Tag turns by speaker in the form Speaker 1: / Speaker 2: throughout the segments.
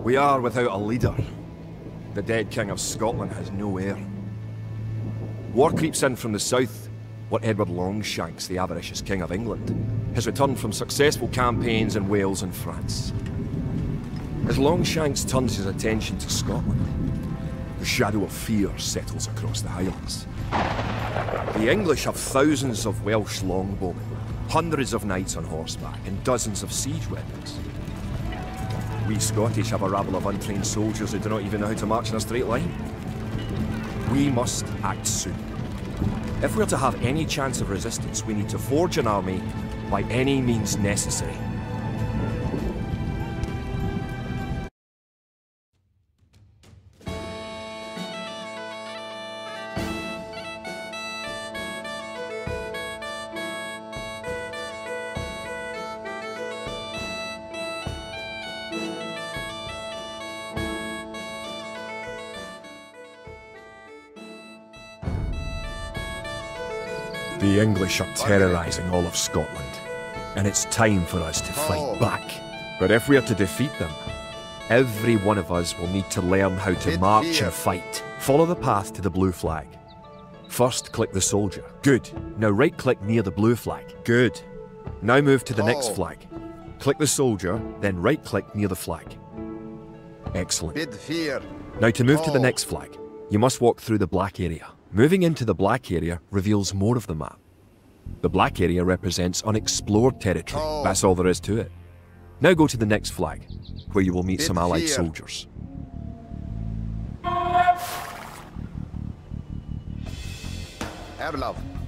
Speaker 1: We are without a leader. The dead King of Scotland has no heir. War creeps in from the south, where Edward Longshanks, the avaricious King of England, has returned from successful campaigns in Wales and France. As Longshanks turns his attention to Scotland, the shadow of fear settles across the Highlands. The English have thousands of Welsh longbowmen, hundreds of knights on horseback, and dozens of siege weapons. We Scottish have a rabble of untrained soldiers who do not even know how to march in a straight line. We must act soon. If we're to have any chance of resistance, we need to forge an army by any means necessary. The English are terrorising all of Scotland, and it's time for us to fight back. But if we are to defeat them, every one of us will need to learn how to march and fight. Follow the path to the blue flag. First, click the soldier. Good. Now right-click near the blue flag. Good. Now move to the next flag. Click the soldier, then right-click near the flag. Excellent. Now to move to the next flag, you must walk through the black area. Moving into the black area reveals more of the map. The black area represents unexplored territory. That's all there is to it. Now go to the next flag, where you will meet some allied soldiers.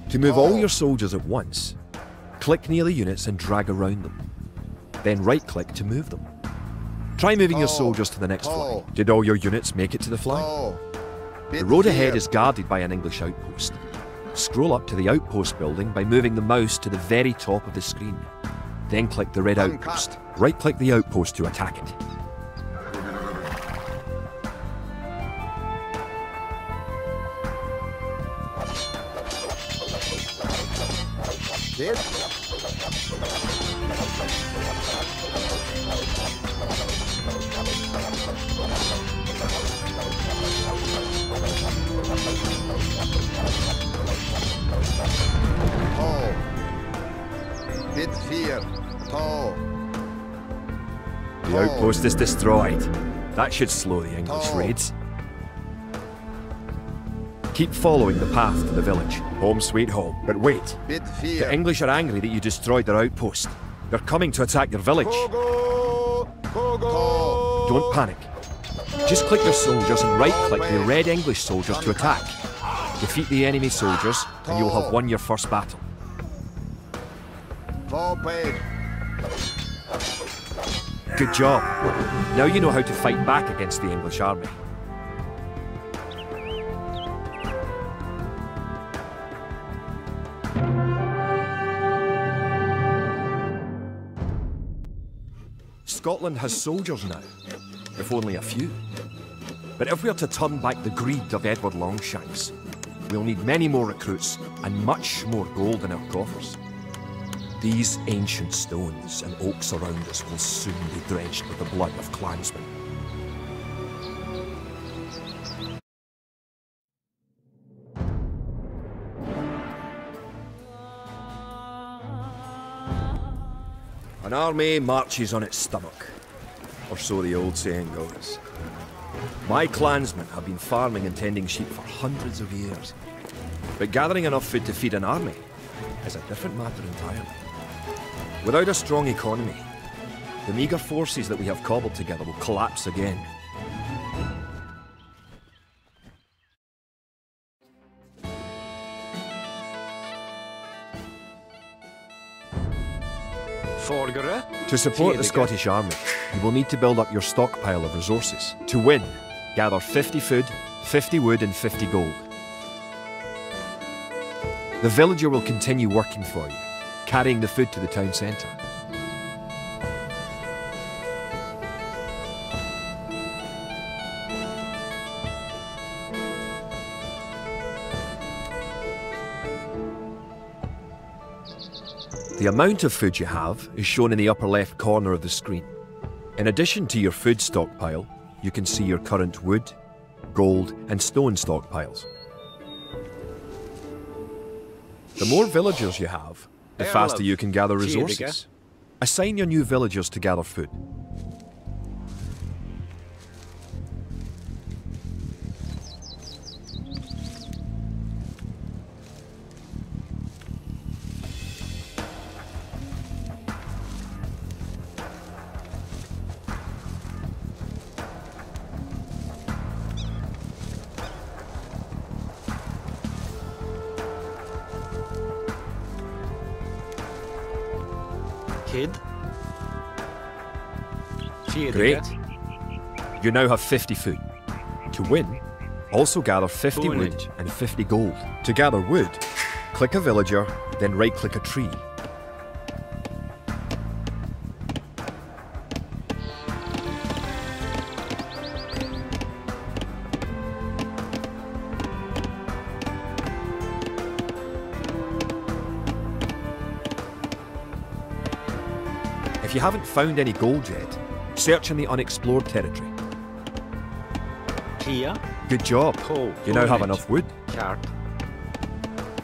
Speaker 1: To move all your soldiers at once, click near the units and drag around them. Then right-click to move them. Try moving your soldiers to the next flag. Did all your units make it to the flag? The road ahead is guarded by an English outpost. Scroll up to the outpost building by moving the mouse to the very top of the screen. Then click the red outpost. Right-click the outpost to attack it. The outpost is destroyed. That should slow the English raids. Keep following the path to the village. Home sweet home. But wait. The English are angry that you destroyed their outpost. They're coming to attack your village. Don't panic. Just click your soldiers and right-click the red English soldiers to attack. Defeat the enemy soldiers, and you'll have won your first battle. Good job. Now you know how to fight back against the English army. Scotland has soldiers now, if only a few. But if we are to turn back the greed of Edward Longshanks, we'll need many more recruits and much more gold in our coffers. These ancient stones and oaks around us will soon be drenched with the blood of clansmen. An army marches on its stomach, or so the old saying goes. My clansmen have been farming and tending sheep for hundreds of years, but gathering enough food to feed an army is a different matter entirely. Without a strong economy, the meagre forces that we have cobbled together will collapse again. To support the Scottish army, you will need to build up your stockpile of resources. To win, gather 50 food, 50 wood and 50 gold. The villager will continue working for you, carrying the food to the town centre. The amount of food you have is shown in the upper left corner of the screen. In addition to your food stockpile, you can see your current wood, gold and stone stockpiles. The more villagers you have, the faster you can gather resources. Assign your new villagers to gather food. Great. You now have 50 food. To win, also gather 50 wood and 50 gold. To gather wood, click a villager, then right-click a tree. If you haven't found any gold yet, search in the unexplored territory. Good job. You now have enough wood.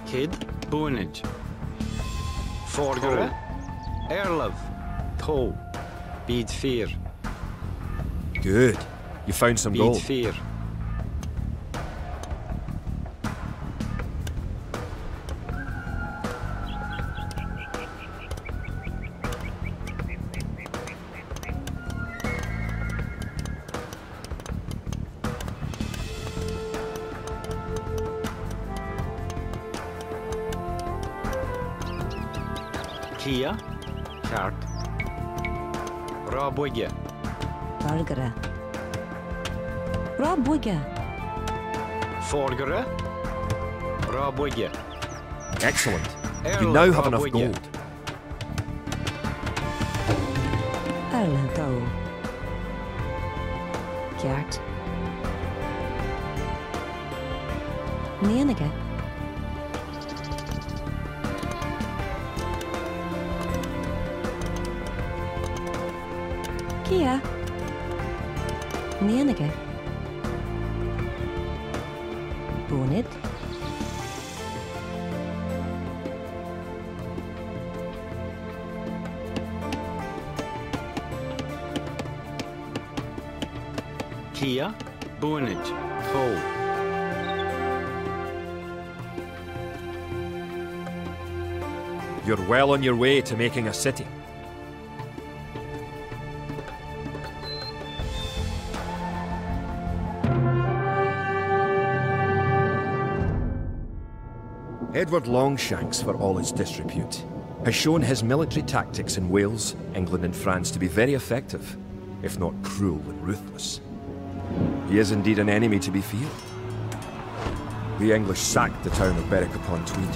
Speaker 2: Kid, Boonage. Forgere, Erlov, Po, Bead Fear.
Speaker 1: Good. You found some gold.
Speaker 2: Bead Fear.
Speaker 3: Kia,
Speaker 2: Kart. Rabwigge.
Speaker 3: Valgere. Rabwigge.
Speaker 2: Forgere, Rabwigge.
Speaker 1: Excellent. You now have enough gold.
Speaker 3: Erlento. Kjart. Nenige. Kia. Nenige. Bonit.
Speaker 2: Kia, Boonage, Po.
Speaker 1: You're well on your way to making a city. Edward Longshanks, for all his disrepute, has shown his military tactics in Wales, England and France to be very effective, if not cruel and ruthless. He is indeed an enemy to be feared. The English sacked the town of Berwick-upon-Tweed.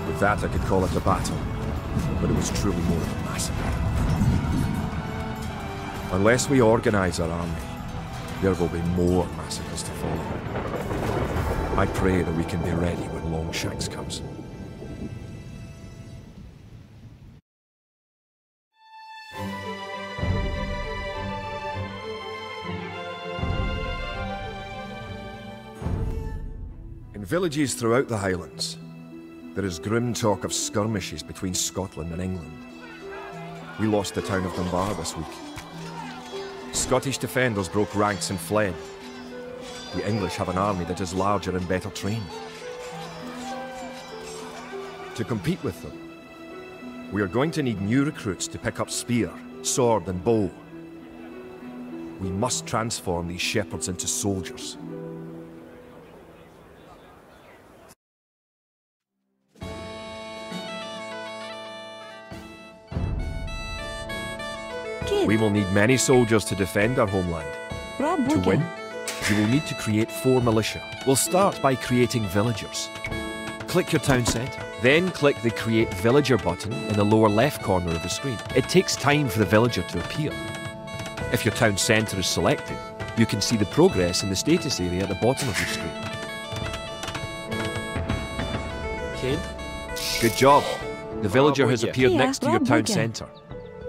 Speaker 1: With that I could call it a battle, but it was truly more of a massacre. Unless we organise our army, there will be more massacres to follow. I pray that we can be ready when Longshanks comes. In villages throughout the Highlands, there is grim talk of skirmishes between Scotland and England. We lost the town of Dunbar this week. Scottish defenders broke ranks and fled. The English have an army that is larger and better trained. To compete with them, we are going to need new recruits to pick up spear, sword and bow. We must transform these shepherds into soldiers. We will need many soldiers to defend our homeland. To win, you will need to create 4 militia. We'll start by creating villagers. Click your town centre, then click the Create Villager button in the lower left corner of the screen. It takes time for the villager to appear. If your town centre is selected, you can see the progress in the status area at the bottom of your screen.
Speaker 2: Kid.
Speaker 1: Good job. The villager has appeared next to your town centre.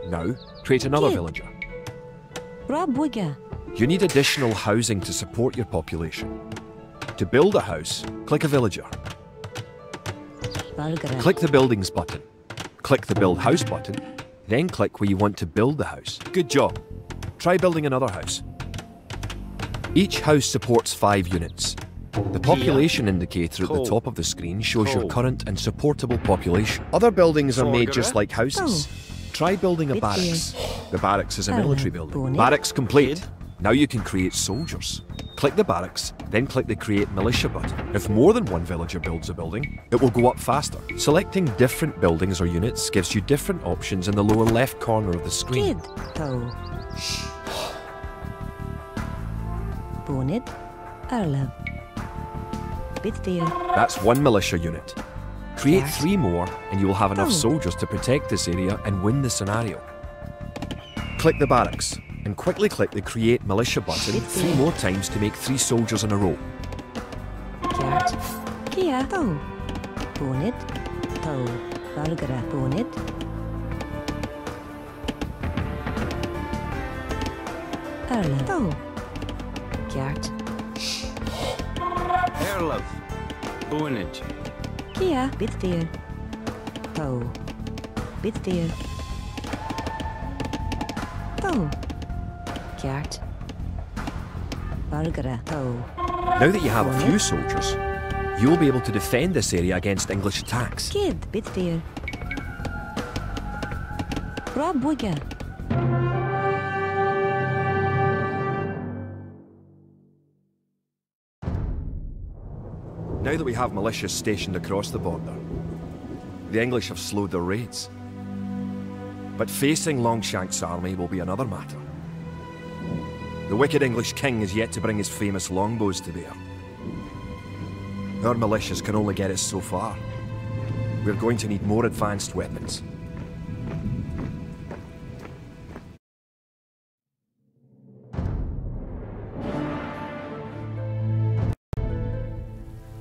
Speaker 1: Now, create another villager.
Speaker 3: Rabuga.
Speaker 1: You need additional housing to support your population. To build a house, click a villager.
Speaker 3: Valgara.
Speaker 1: Click the Buildings button. Click the Build House button, then click where you want to build the house. Good job. Try building another house. Each house supports 5 units. The population indicator at the top of the screen shows your current and supportable population. Other buildings are made just like houses. Try building a barracks. The barracks is a military building. Barracks complete. Now you can create soldiers. Click the barracks, then click the Create Militia button. If more than one villager builds a building, it will go up faster. Selecting different buildings or units gives you different options in the lower left corner of the screen.
Speaker 3: Kid. Toe. Bonnet. Arlev. Bitfear.
Speaker 1: That's 1 militia unit. Create 3 more and you will have enough soldiers to protect this area and win the scenario. Click the barracks and quickly click the Create Militia button 3 more times to make 3 soldiers in a row.
Speaker 3: Kjart. Kia. Toe. Bonnet. Toe. Valgara. Bonnet. Arlev. Toe. Kjart.
Speaker 2: Erlev. Boonage.
Speaker 3: Kia. Bitfear. Toe. Bitfear. Toe. Kjart. Valgara. Toe.
Speaker 1: Now that you have a few soldiers, you will be able to defend this area against English attacks.
Speaker 3: Kid. Bitfear. Rabuga.
Speaker 1: Now that we have militias stationed across the border, the English have slowed their raids. But facing Longshank's army will be another matter. The wicked English king is yet to bring his famous longbows to bear. Our militias can only get us so far. We're going to need more advanced weapons.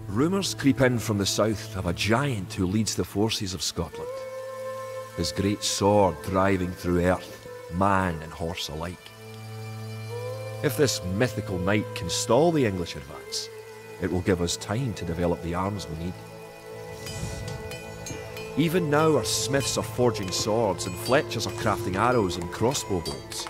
Speaker 1: Rumours creep in from the south of a giant who leads the forces of Scotland. His great sword driving through earth, man and horse alike. If this mythical knight can stall the English advance, it will give us time to develop the arms we need. Even now our smiths are forging swords and fletchers are crafting arrows and crossbow bolts.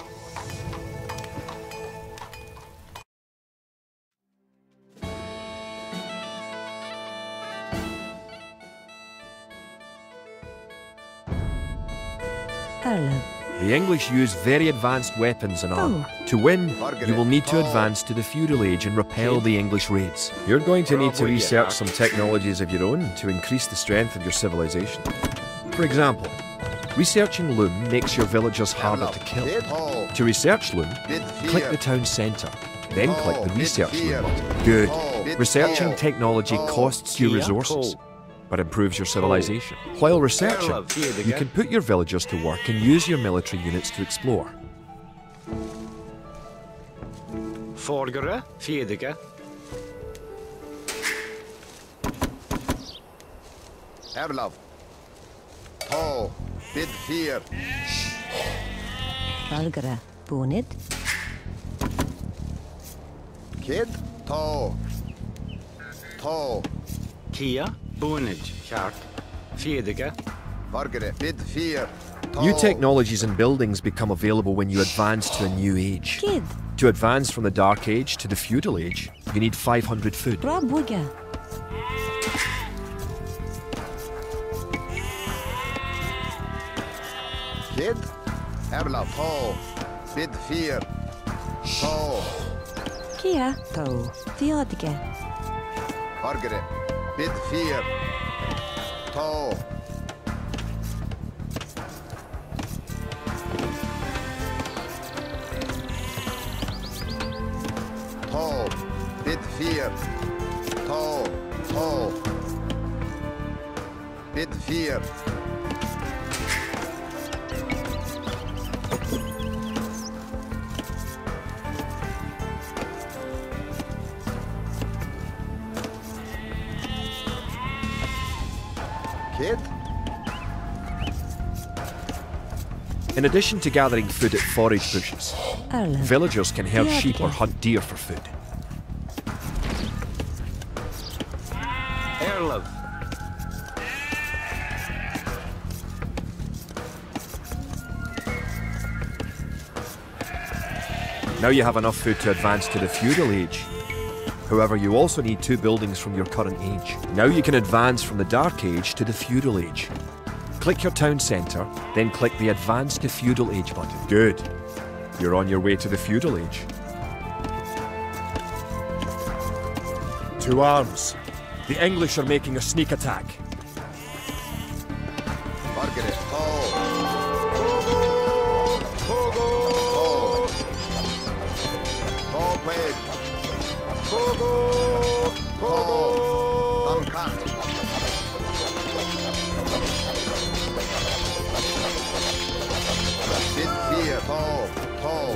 Speaker 3: Arlev.
Speaker 1: The English use very advanced weapons and armour. To win, you will need to advance to the feudal age and repel the English raids. You're going to need to research some technologies of your own to increase the strength of your civilization. For example, researching loom makes your villagers harder to kill. To research loom, click the town centre, then click the research loom button. Good. Researching technology costs you resources, but improves your civilization. While researching, you can put your villagers to work and use your military units to explore.
Speaker 2: Forgere. Fedige.
Speaker 4: Erlav. Toe. Bitfear.
Speaker 3: Valgara. Bonnet.
Speaker 4: Kid. Toe. Toe.
Speaker 2: Kia. Boonage. Kjart. Fedige.
Speaker 4: Vargere. Bitfear.
Speaker 1: New technologies and buildings become available when you advance to a new age.
Speaker 3: Kid.
Speaker 1: To advance from the Dark Age to the Feudal Age, you need 500 food.
Speaker 3: Rabuga.
Speaker 4: Kid. Erlav. Toe. Bitfear. Toe.
Speaker 3: Kia. Toe. Theodige.
Speaker 4: Vargere. Bitfear. Toe. Toe. Bitfear. Toe. Toe. Bitfear. Kid.
Speaker 1: In addition to gathering food at forage bushes,
Speaker 3: Erlen.
Speaker 1: villagers can herd sheep or hunt deer for food.
Speaker 2: Erlov.
Speaker 1: Now you have enough food to advance to the feudal age. However, you also need 2 buildings from your current age. Now you can advance from the Dark Age to the feudal age. Click your town centre, then click the Advance to Feudal Age button. Good. You're on your way to the feudal age. To arms. The English are making a sneak attack.
Speaker 4: Margaret, Tall. Tall. Tall played. Tall. Uncut. Bit fear, tall. Tall.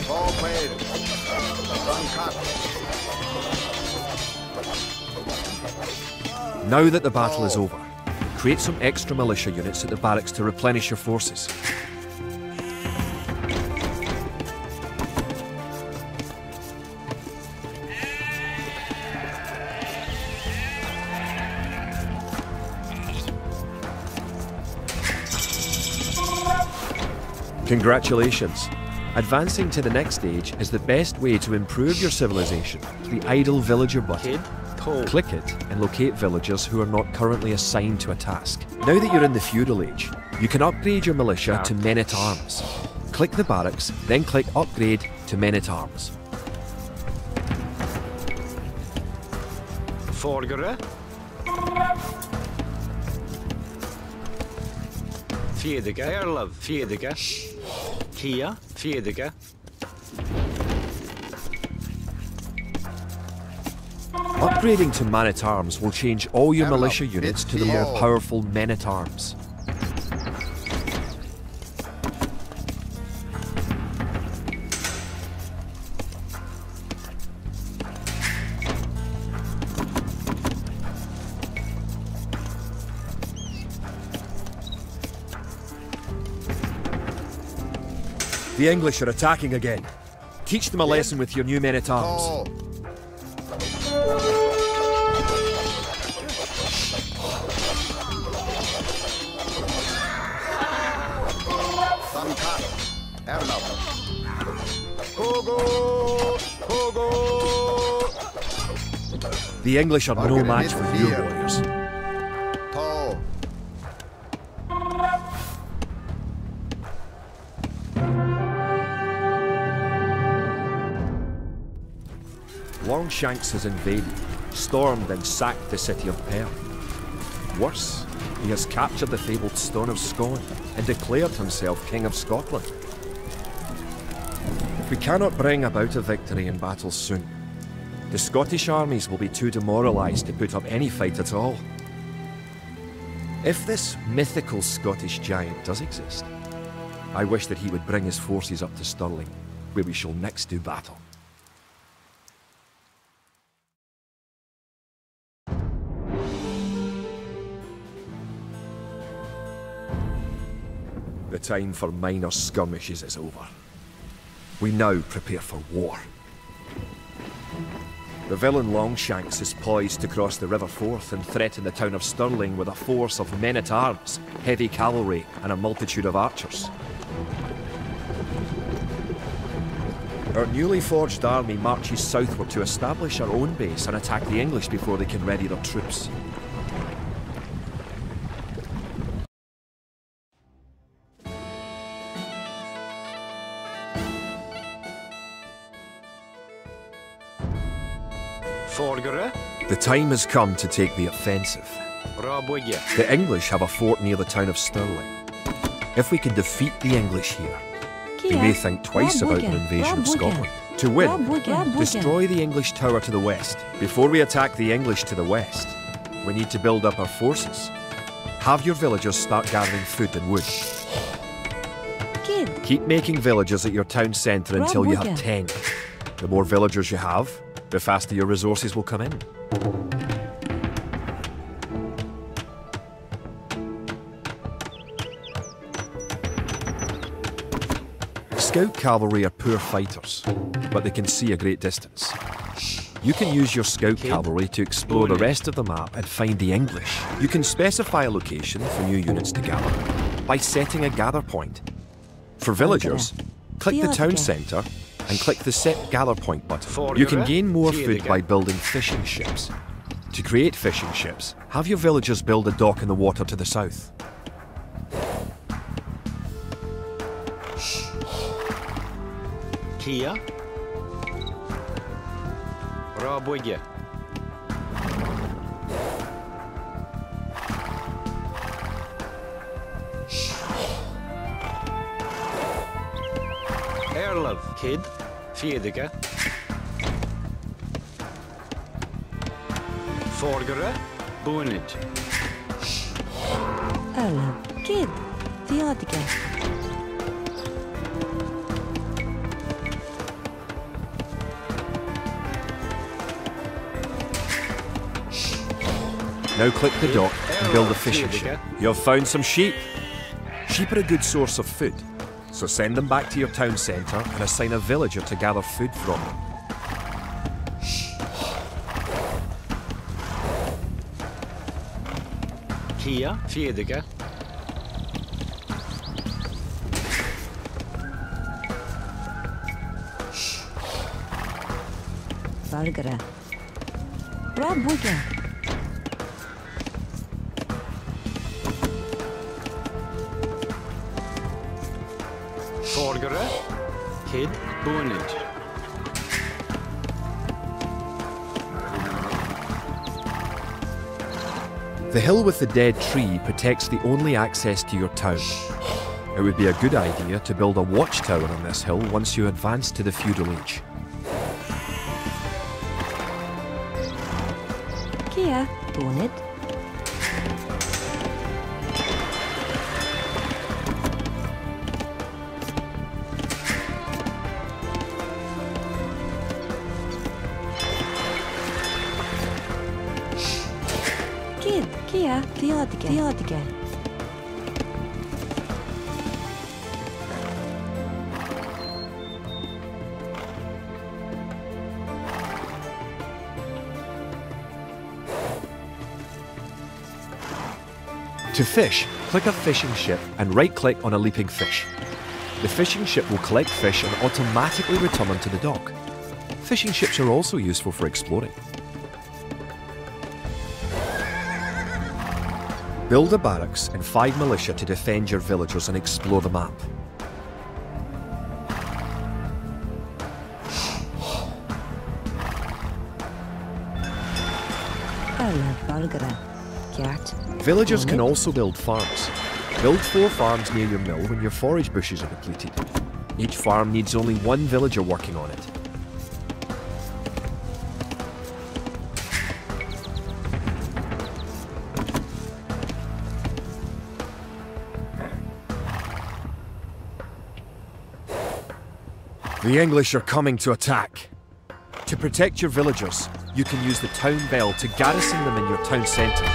Speaker 4: Tall played. Uncut.
Speaker 1: Now that the battle is over, create some extra militia units at the barracks to replenish your forces. Congratulations! Advancing to the next stage is the best way to improve your civilization. The idle villager button. Click it and locate villagers who are not currently assigned to a task. Now that you're in the feudal age, you can upgrade your militia to men-at-arms. Click the barracks, then click Upgrade to men-at-arms.
Speaker 2: Forgere. Fjedige. Erlov. Fjedige. Kia. Fjedige.
Speaker 1: Upgrading to man-at-arms will change all your militia units to the more powerful men-at-arms. The English are attacking again. Teach them a lesson with your new men-at-arms.
Speaker 4: Tall. Uncut. Erlov.
Speaker 1: The English are no match for your warriors.
Speaker 4: Tall.
Speaker 1: Longshanks has invaded, stormed and sacked the city of Perth. Worse, he has captured the fabled Stone of Scone and declared himself King of Scotland. If we cannot bring about a victory in battle soon, the Scottish armies will be too demoralised to put up any fight at all. If this mythical Scottish giant does exist, I wish that he would bring his forces up to Stirling, where we shall next do battle. The time for minor skirmishes is over. We now prepare for war. The villain Longshanks is poised to cross the River Forth and threaten the town of Stirling with a force of men-at-arms, heavy cavalry, and a multitude of archers. Our newly forged army marches southward to establish our own base and attack the English before they can ready their troops.
Speaker 2: Forgere.
Speaker 1: The time has come to take the offensive.
Speaker 2: Rabwige.
Speaker 1: The English have a fort near the town of Stirling. If we can defeat the English here, they may think twice about their invasion of Scotland. To win, destroy the English tower to the west. Before we attack the English to the west, we need to build up our forces. Have your villagers start gathering food and wood.
Speaker 3: Kid.
Speaker 1: Keep making villages at your town centre until you have 10. The more villagers you have, the faster your resources will come in. Scout cavalry are poor fighters, but they can see a great distance. You can use your scout cavalry to explore the rest of the map and find the English. You can specify a location for new units to gather by setting a gather point. For villagers, click the town centre and click the Set Gather Point button. You can gain more food by building fishing ships. To create fishing ships, have your villagers build a dock in the water to the south.
Speaker 2: Kia. Rabuja. Erlov, kid. Fedika. Forgere. Boonage.
Speaker 3: Erlov, kid. Theodica.
Speaker 1: Now click the dock and build a fishing ship. You have found some sheep. Sheep are a good source of food, so send them back to your town centre and assign a villager to gather food from them.
Speaker 2: Kia, Fedika.
Speaker 3: Valgara. Rabuja.
Speaker 2: Forgere. Kid. Boonage.
Speaker 1: The hill with the dead tree protects the only access to your town. It would be a good idea to build a watchtower on this hill once you advance to the feudal age.
Speaker 3: Kia, Bonnet. Kid, Kia, Theodica.
Speaker 1: To fish, click a fishing ship and right-click on a leaping fish. The fishing ship will collect fish and automatically return them to the dock. Fishing ships are also useful for exploring. Build a barracks and 5 militia to defend your villagers and explore the map.
Speaker 3: Valgara. Kiart.
Speaker 1: Villagers can also build farms. Build 4 farms near your mill when your forage bushes are depleted. Each farm needs only 1 villager working on it. The English are coming to attack. To protect your villagers, you can use the town bell to garrison them in your town centre.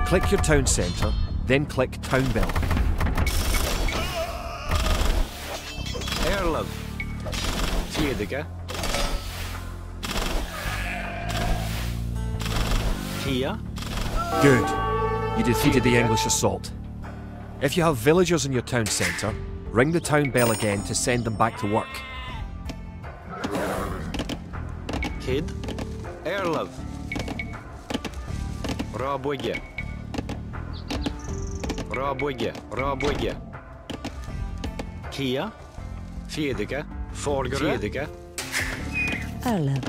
Speaker 1: Click your town centre, then click town bell.
Speaker 2: Erlov. Fedika. Kia.
Speaker 1: Good. You defeated the English assault. If you have villagers in your town centre, ring the town bell again to send them back to work.
Speaker 2: Kid. Erlov. Rabuja. Rabuja. Kia. Fedika. Forgere. Fedika.
Speaker 3: Erlov.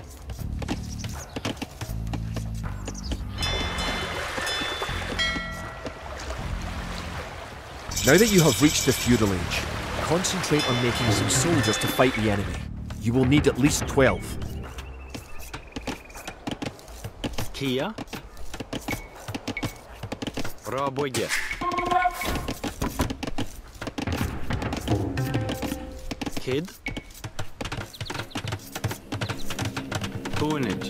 Speaker 1: Now that you have reached the feudal age, concentrate on making some soldiers to fight the enemy. You will need at least 12.
Speaker 2: Kia. Rabuja. Kid. Boonage.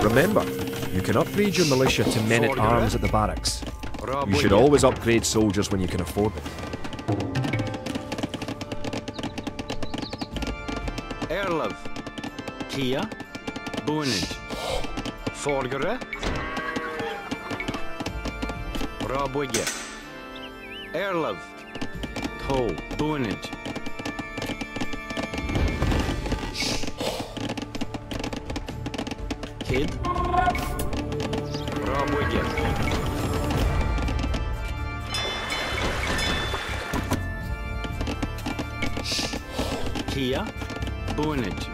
Speaker 1: Remember, you can upgrade your militia to men-at-arms at the barracks.
Speaker 2: Ra
Speaker 1: You should
Speaker 2: boya.
Speaker 1: always upgrade soldiers when you can afford it.
Speaker 2: Erlov. Kia. Boonage. Forgere. Ra boya. Erlov. Ho. Boonage. Kid. Ra boya. Kia. Boonage.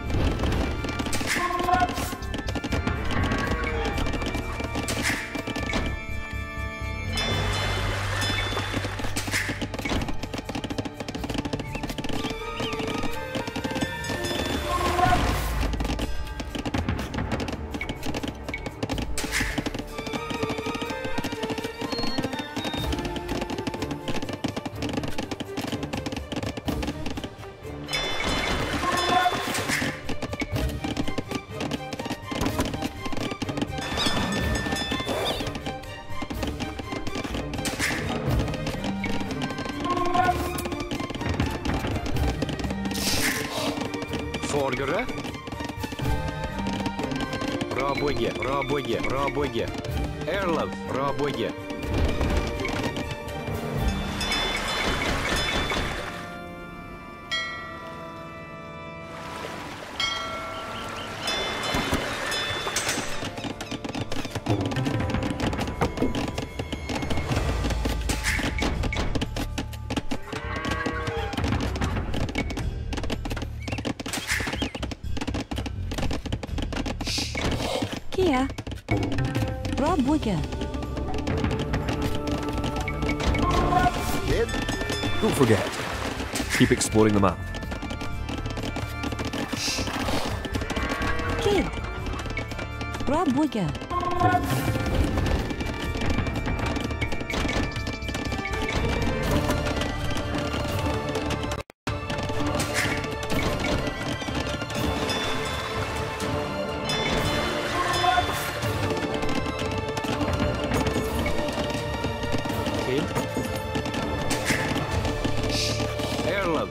Speaker 2: Forgere. Ra boya. Ra boya. Ra boya. Erlov. Ra boya.
Speaker 3: Kia. Rob Wigger.
Speaker 4: Kid.
Speaker 1: Don't forget, keep exploring the map.
Speaker 3: Kid. Rob Wigger.
Speaker 2: Kid. Erlov.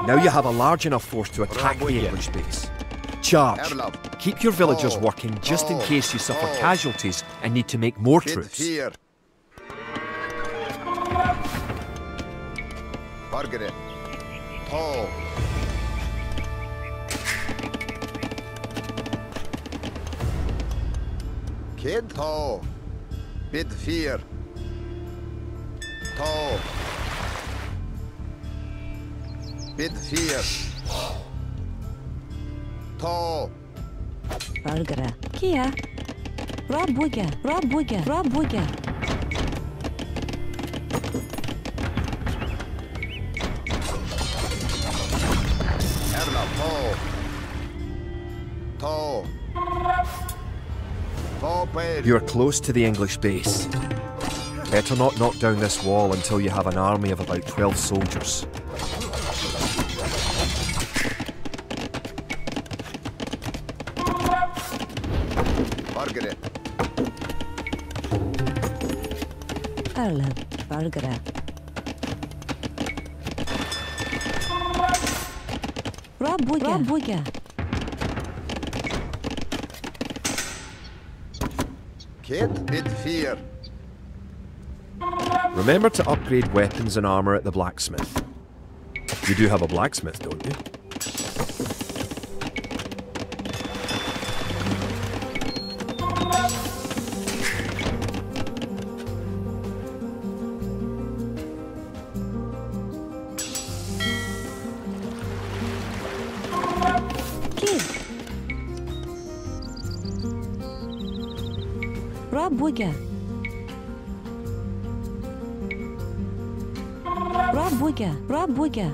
Speaker 1: Now you have a large enough force to attack the
Speaker 2: Raboya.
Speaker 1: English base. Charge.
Speaker 4: Erlov.
Speaker 1: Keep your villagers
Speaker 4: Oh.
Speaker 1: working just in
Speaker 4: Oh.
Speaker 1: case you suffer
Speaker 4: Oh.
Speaker 1: casualties and need to make more
Speaker 4: Kid
Speaker 1: troops.
Speaker 4: fear. Forgere. Ho. Kid. Ho. Bid fear. To. Bid fear. To.
Speaker 3: Valgara. Kia. Rob Wigger. Rob Wigger. Rob Wigger.
Speaker 4: Erla. To. To. To. Ped.
Speaker 1: You're close to the English base. Better not knock down this wall until you have an army of about 12 soldiers.
Speaker 4: Forgere.
Speaker 3: Erlov. Valgara. Rob Wigger. Rob Wigger.
Speaker 4: Kid. Bid fear.
Speaker 1: Remember to upgrade weapons and armor at the blacksmith. You do have a blacksmith, don't you?
Speaker 3: Kid. Rob Wigger. Rob Wigger. Rob Wigger.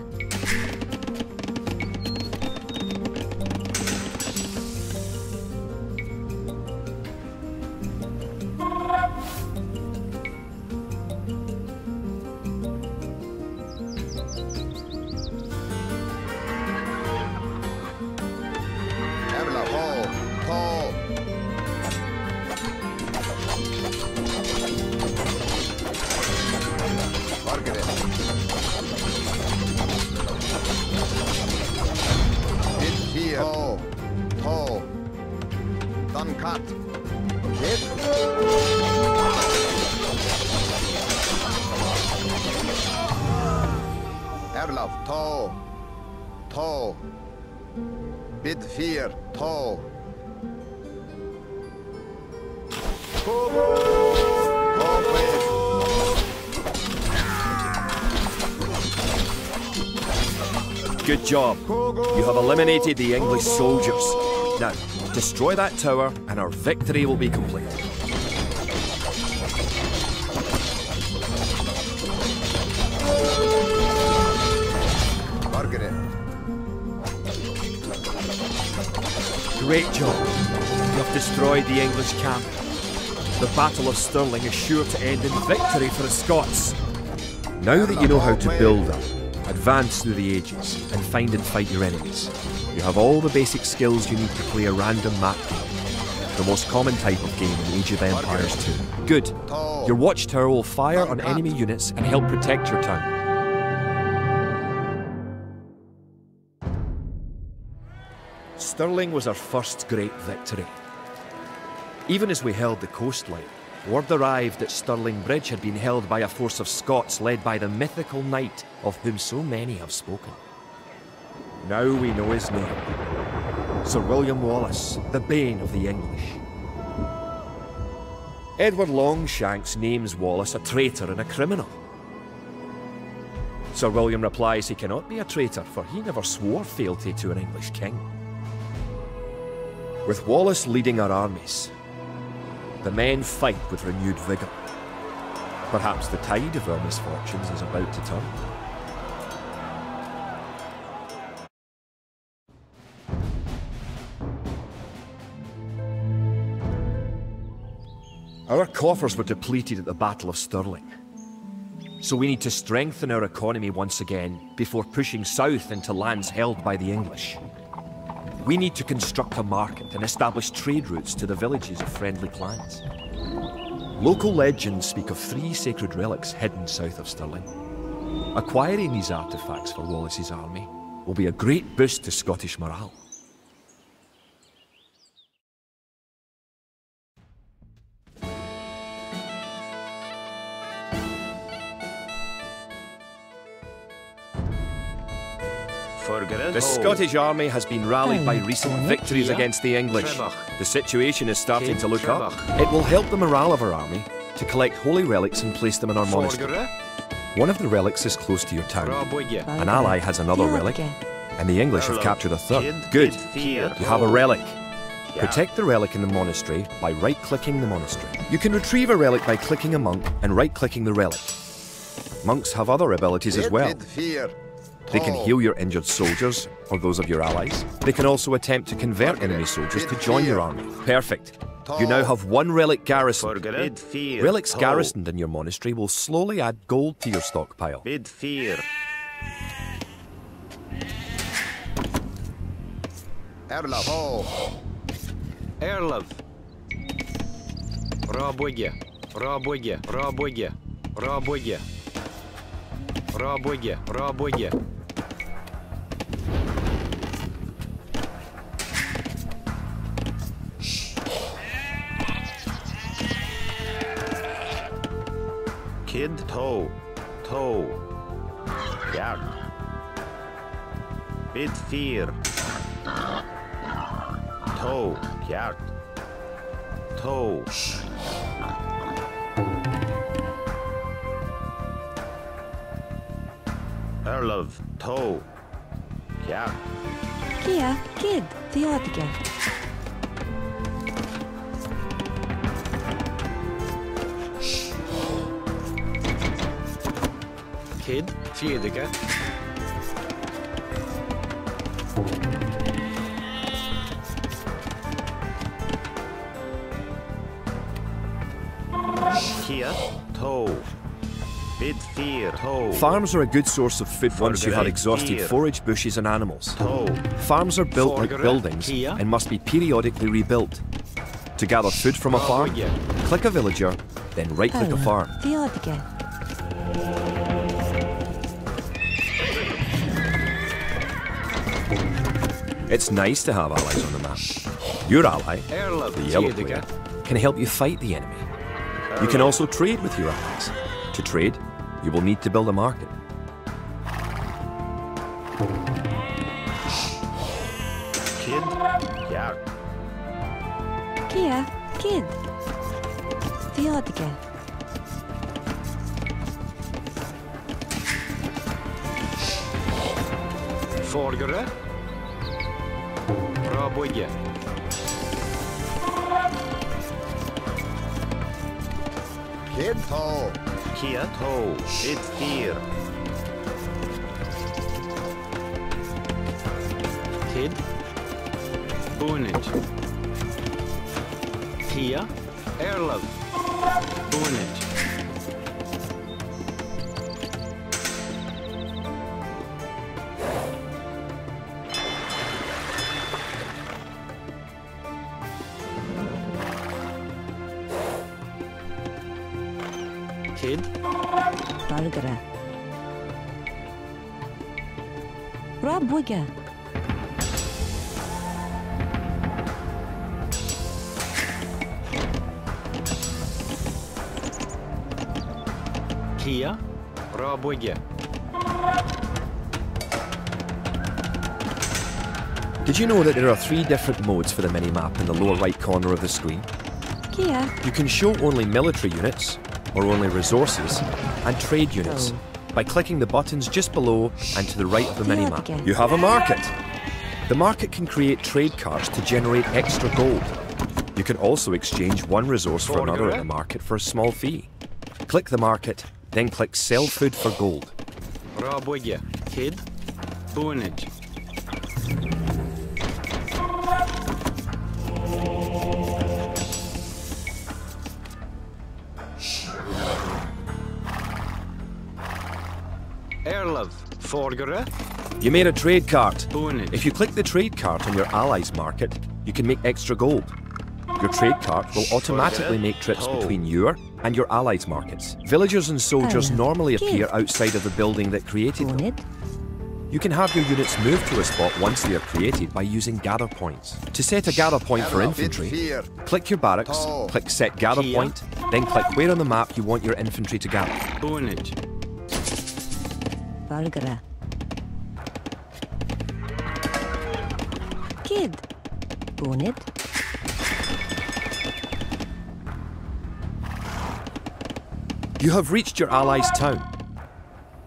Speaker 4: One cut. Kid. Erlov, toe. Toe. Bid fear, toe.
Speaker 1: Good job. You have eliminated the English soldiers. Now, destroy that tower and our victory will be complete.
Speaker 4: Margaret.
Speaker 1: Great job. You have destroyed the English camp. The Battle of Stirling is sure to end in victory for the Scots. Now that you know how to build them, advance through the ages, and find and fight your enemies, you have all the basic skills you need to play a random map game, the most common type of game in Age of Empires 2. Good. Your watchtower will fire on enemy units and help protect your town. Stirling was our first great victory. Even as we held the coastline, word arrived that Stirling Bridge had been held by a force of Scots led by the mythical knight of whom so many have spoken. Now we know his name. Sir William Wallace, the bane of the English. Edward Longshanks names Wallace a traitor and a criminal. Sir William replies he cannot be a traitor, for he never swore fealty to an English king. With Wallace leading our armies, the men fight with renewed vigour. Perhaps the tide of our misfortunes is about to turn. Our coffers were depleted at the Battle of Stirling. So we need to strengthen our economy once again before pushing south into lands held by the English. We need to construct a market and establish trade routes to the villages of friendly clans. Local legends speak of 3 sacred relics hidden south of Stirling. Acquiring these artefacts for Wallace's army will be a great boost to Scottish morale. The Scottish army has been rallied by recent victories against the English. The situation is starting to look up. It will help the morale of our army to collect holy relics and place them in our monastery. One of the relics is close to your town. An ally has another relic, and the English have captured a third. Good. You have a relic. Protect the relic in the monastery by right-clicking the monastery. You can retrieve a relic by clicking a monk and right-clicking the relic. Monks have other abilities as well. They can heal your injured soldiers, or those of your allies. They can also attempt to convert enemy soldiers to join your army. Perfect. You now have 1 relic garrisoned. Relics garrisoned in your monastery will slowly add gold to your stockpile.
Speaker 4: Erlov.
Speaker 2: Erlov. Raboge. Raboge. Raboge. Raboge. Raboge. Raboge.
Speaker 5: Kid toe. Toe. Jagd. Bid fear. Toe. Jagd. Toe. Erlov. Toe. Jagd.
Speaker 3: Kia, kid, theotica.
Speaker 2: Kid, Fiedica.
Speaker 5: Kia. Toe. Bid fear. Toe.
Speaker 1: Farms are a good source of food once you have exhausted forage, bushes and animals. Farms are built like buildings and must be periodically rebuilt. To gather food from a farm, click a villager, then right-click a farm.
Speaker 3: Theotica.
Speaker 1: It's nice to have allies on the map. Your ally, the yellow player, can help you fight the enemy. You can also trade with your allies. To trade, you will need to build a market.
Speaker 5: Kid, Kjart.
Speaker 3: Kia, kid. Theodica.
Speaker 2: Forgere. Raboye.
Speaker 4: Kid, to.
Speaker 5: Kia, to. Bid 4.
Speaker 2: Kid. Boonage. Kia. Erlov. Boonage. Kid.
Speaker 3: Valgara. Rabuga.
Speaker 2: Kia. Raboye.
Speaker 1: Did you know that there are 3 different modes for the minimap in the lower right corner of the screen?
Speaker 3: Kia.
Speaker 1: You can show only military units, or only resources, and trade units by clicking the buttons just below and to the right of the minimap. You have a market. The market can create trade cards to generate extra gold. You can also exchange one resource for another in the market for a small fee. Click the market, then click Sell Food for Gold.
Speaker 2: Raboye. Kid. Boonage. Erlov. Forgere.
Speaker 1: You made a trade card.
Speaker 2: Boonage.
Speaker 1: If you click the trade card on your allies' market, you can make extra gold. Your trade card will automatically make trips between your and your allies' markets. Villagers and soldiers normally appear outside of the building that created them.
Speaker 3: Bonnet.
Speaker 1: You can have your units move to a spot once they are created by using gather points. To set a gather point for infantry, click your barracks, click Set Gather Point, then click where on the map you want your infantry to gather.
Speaker 2: Boonage.
Speaker 3: Valgara. Kid. Bonnet.
Speaker 1: You have reached your ally's town.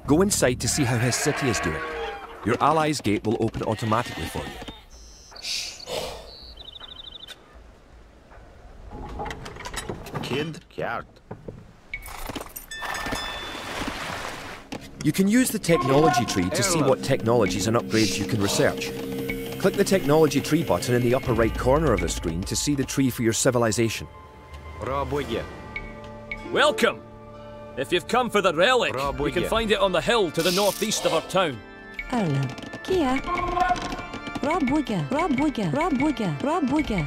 Speaker 1: Go inside to see how his city is doing. Your ally's gate will open automatically for you.
Speaker 5: Kid, Kjart.
Speaker 1: You can use the technology tree to see what technologies and upgrades you can research. Click the technology tree button in the upper right corner of the screen to see the tree for your civilization.
Speaker 2: Raboye.
Speaker 6: Welcome! If you've come for the relic, you can find it on the hill to the northeast of our town.
Speaker 3: Erlen. Kia. Rabuga. Rabuga. Rabuga. Rabuga.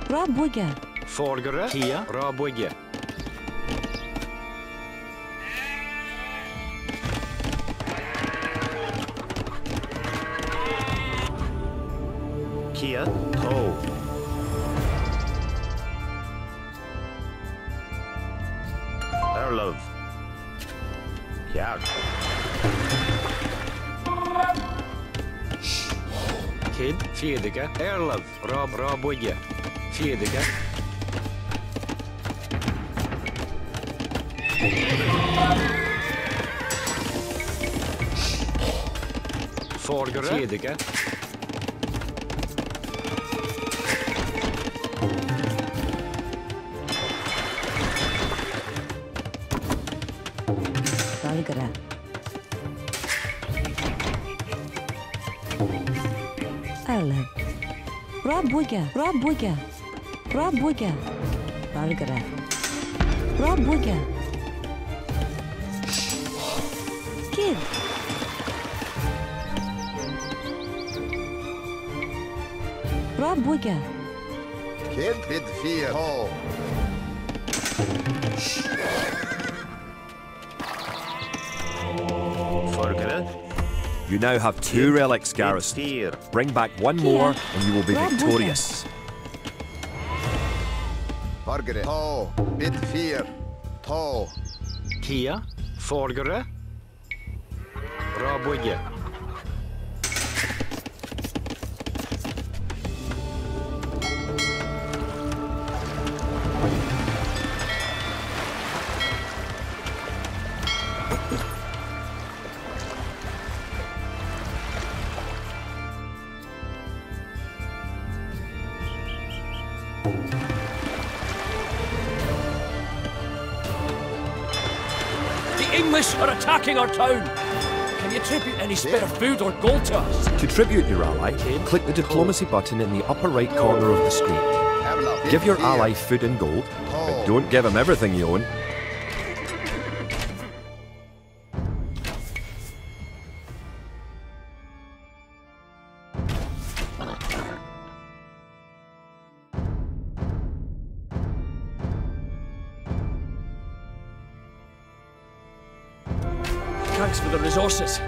Speaker 3: Rabuga.
Speaker 2: Forgere. Kia. Raboye.
Speaker 5: Kia, to. Erlov. Kjart.
Speaker 2: Kid. Fjedige. Erlov. Raboye. Fjedige. Forgere. Fjedige.
Speaker 3: Valgara. Erlen. Rabuga. Rabuga. Rabuga. Valgara. Rabuga. Kid. Rabuga.
Speaker 4: Kid, bid 4. To.
Speaker 5: Forgere.
Speaker 1: You now have 2 relics garrisoned.
Speaker 5: Fear.
Speaker 1: Bring back 1 more and you will be
Speaker 3: Rob
Speaker 1: victorious.
Speaker 4: Fargere. To. Bid 4. To.
Speaker 2: Kia. Forgere. Rabwege.
Speaker 6: The English are attacking our town! Can you tribute any spare food or gold to us?
Speaker 1: To tribute your ally, click the diplomacy button in the upper right corner of the screen.
Speaker 4: Erla.
Speaker 1: Give your ally food and gold, but don't give him everything you own.
Speaker 6: Thanks for the resources.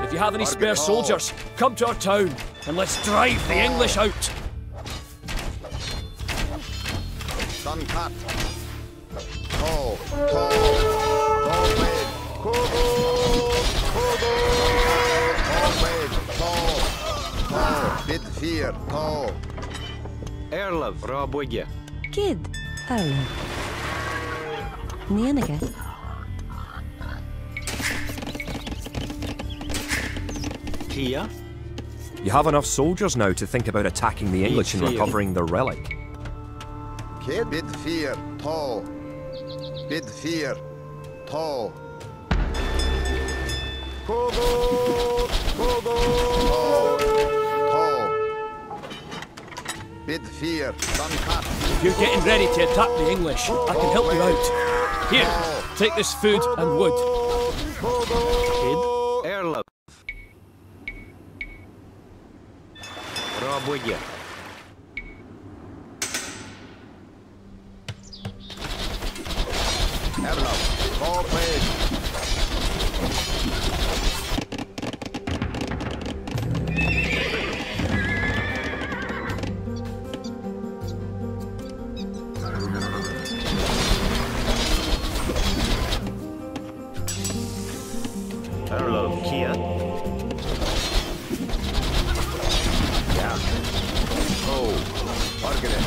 Speaker 6: If you have any spare soldiers, come to our town and let's drive the English out.
Speaker 4: Sun cut. To. To. Homemade. Kogo. Kogo. Homemade. To. To. Bid 4. To.
Speaker 2: Erlev. Rabwege.
Speaker 3: Kid. Arlo. Nienige.
Speaker 2: Kia.
Speaker 1: You have enough soldiers now to think about attacking the English and recovering their relic.
Speaker 4: Kid. Bid 4. To. Bid 4. To. Kogo. Kogo. To. Bid 4. Sun cut.
Speaker 6: If you're getting ready to attack the English, I can help you out. Here, take this food and wood.
Speaker 2: Kid. Erlev. Rabwege.
Speaker 4: Erla. Homemade.
Speaker 5: Erlov. Kia. Yeah.
Speaker 4: To. Fargere.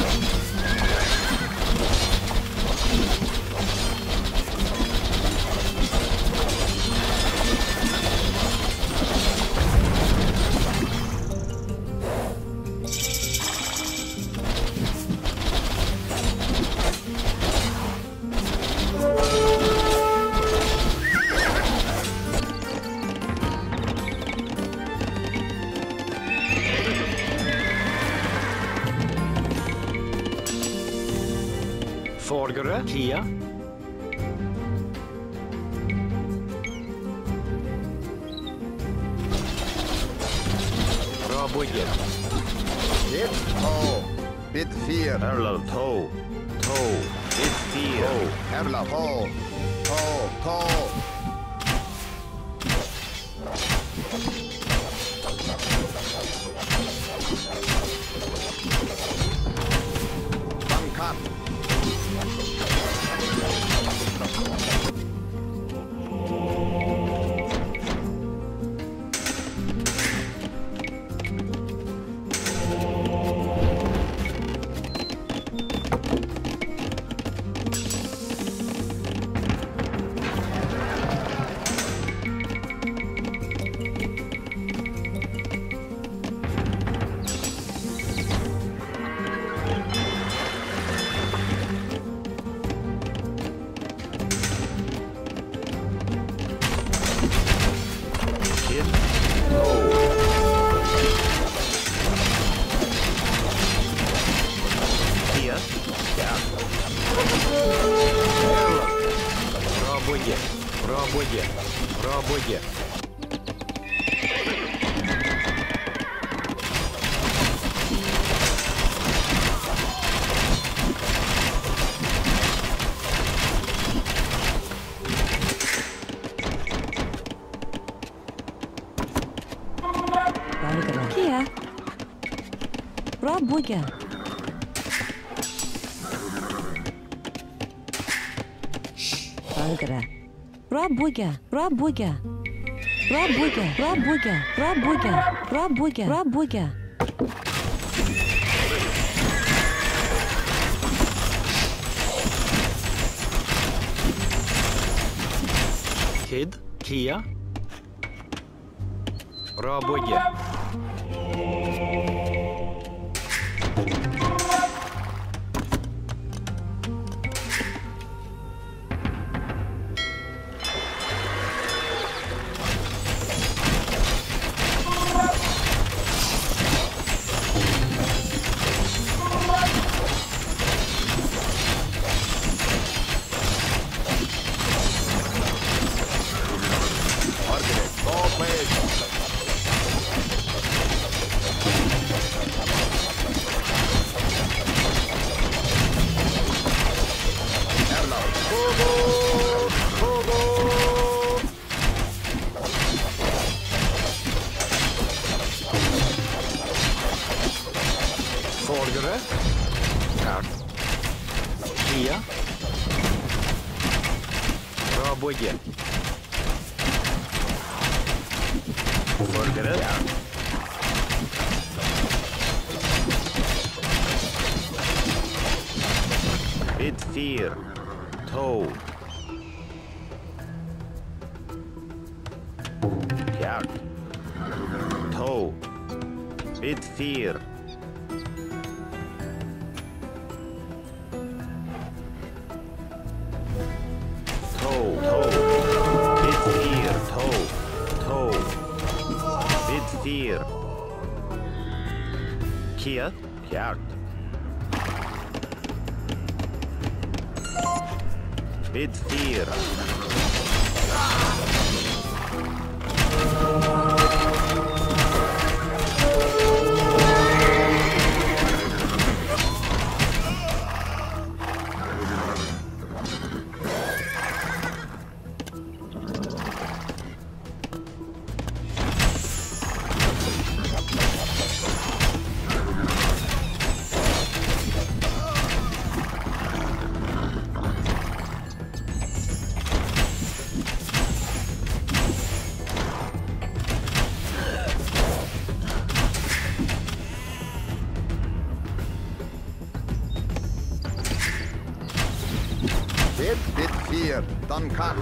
Speaker 2: Forgere. Kia. Rabwege.
Speaker 4: Kid. To. Bid 4.
Speaker 5: Erlov. To. To. Bid 4.
Speaker 4: Erla. To. To. To. Sun cut.
Speaker 2: Rabwege. Rabwege.
Speaker 3: Rabugger. Valgara. Rabugger. Rabugger. Rabugger. Rabugger. Rabugger. Rabugger. Rabugger.
Speaker 2: Kid, Kia. Rabugger. Kia. Rabugger. Förberedd.
Speaker 5: Vid 4. Tow. Fjärd. Tow. Vid 4. Kia, fjärd. Vid 4.
Speaker 4: Vid 4. Dan kat.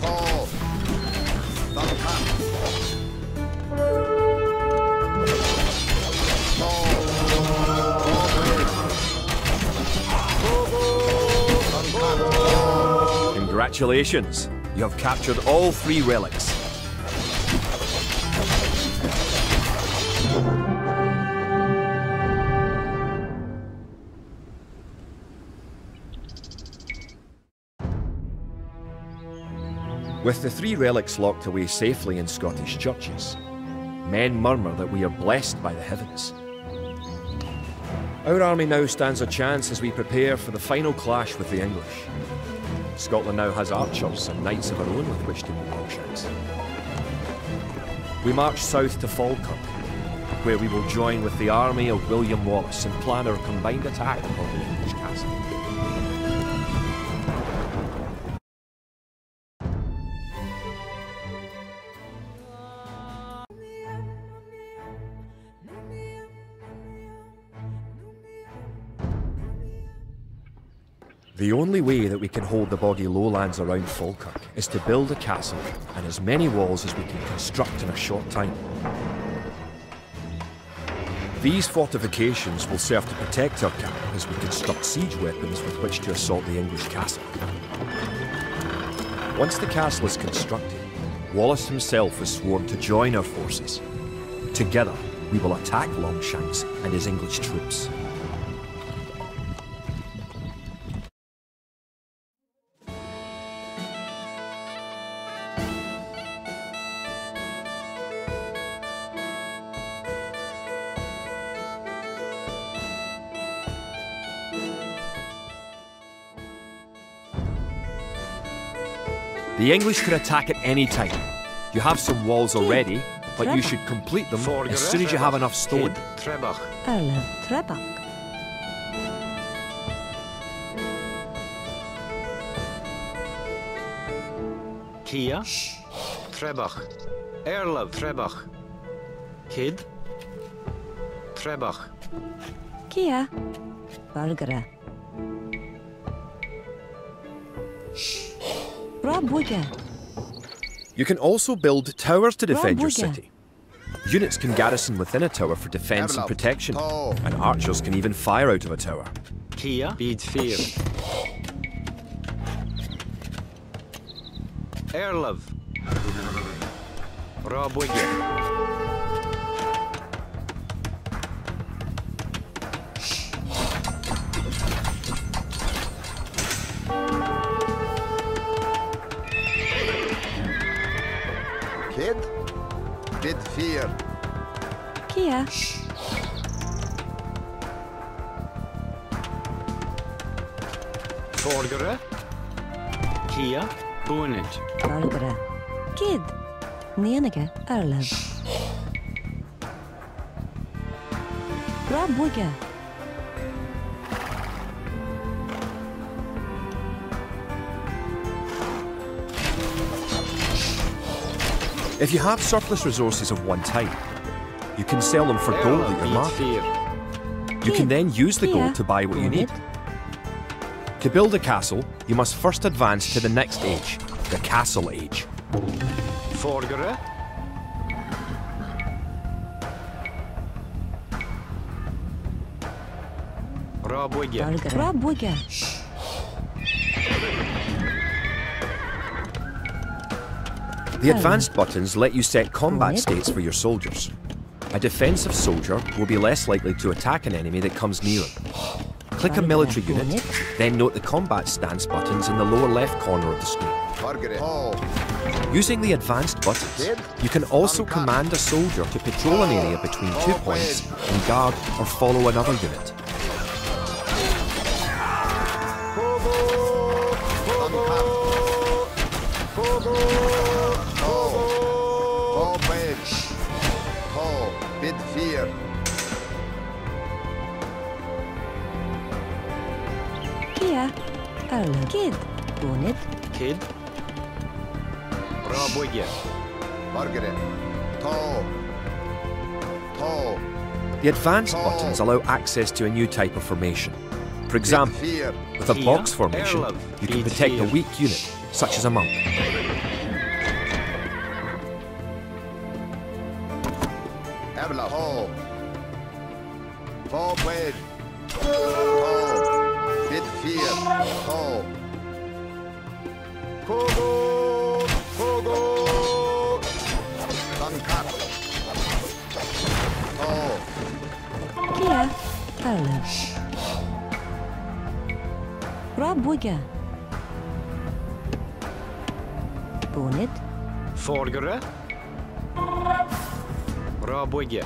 Speaker 4: Tall. Dan kat.
Speaker 1: Congratulations! You have captured all 3 relics. With the 3 relics locked away safely in Scottish churches, men murmur that we are blessed by the heavens. Our army now stands a chance as we prepare for the final clash with the English. Scotland now has archers and knights of our own with which to meet Longshanks. We march south to Falkirk, where we will join with the army of William Wallace and plan our combined attack upon the English castle. The only way that we can hold the boggy lowlands around Falkirk is to build a castle and as many walls as we can construct in a short time. These fortifications will serve to protect our camp as we construct siege weapons with which to assault the English castle. Once the castle is constructed, Wallace himself is sworn to join our forces. Together, we will attack Longshanks and his English troops. The English could attack at any time, You have some walls already, but you should complete them as soon as you have enough stone.
Speaker 2: Trebach.
Speaker 3: Erlev Trebak.
Speaker 2: Kia. Trebach. Erlev Trebach. Kid. Trebach.
Speaker 3: Kia. Valgara. Rabuga.
Speaker 1: You can also build towers to defend your
Speaker 3: Rabuga.
Speaker 1: city. Units can garrison within a tower for defense and protection, and archers can even fire out of a tower.
Speaker 2: Kia. Bid 4. Erlev. Rabuga.
Speaker 4: Kid. Bid 4.
Speaker 3: Kia.
Speaker 2: Forgere. Kia. Bonage.
Speaker 3: Valgara. Kid. Nienige. Erlev. Rabuga.
Speaker 1: If you have surplus resources of one type, you can sell them for gold at your market. You can then use the gold to buy what you need. To build a castle, you must first advance to the next age, the Castle Age.
Speaker 2: Forgere. Rabuga.
Speaker 3: Valgara. Rabuga.
Speaker 1: The advanced buttons let you set combat states for your soldiers. A defensive soldier will be less likely to attack an enemy that comes near him. Click a military unit, then note the combat stance buttons in the lower left corner of the screen.
Speaker 4: Forgere. Oh.
Speaker 1: Using the advanced buttons, you can also command a soldier to patrol an area between 2 points and guard or follow another unit.
Speaker 4: Bid 4.
Speaker 3: Kia. Erlev. Kid. Bonit.
Speaker 2: Kid. Rabuga.
Speaker 4: Forgere. To.
Speaker 1: The advanced buttons allow access to a new type of formation. For example,
Speaker 4: Bid 4.
Speaker 1: with a box formation, you can protect a weak unit, such as a monk.
Speaker 4: Erlev. Forward. To. Bid 4. To. Kogo. Dunkat. To.
Speaker 3: Kia. Erlev. Rabuga. Bonit.
Speaker 2: Forgere. Rabuga.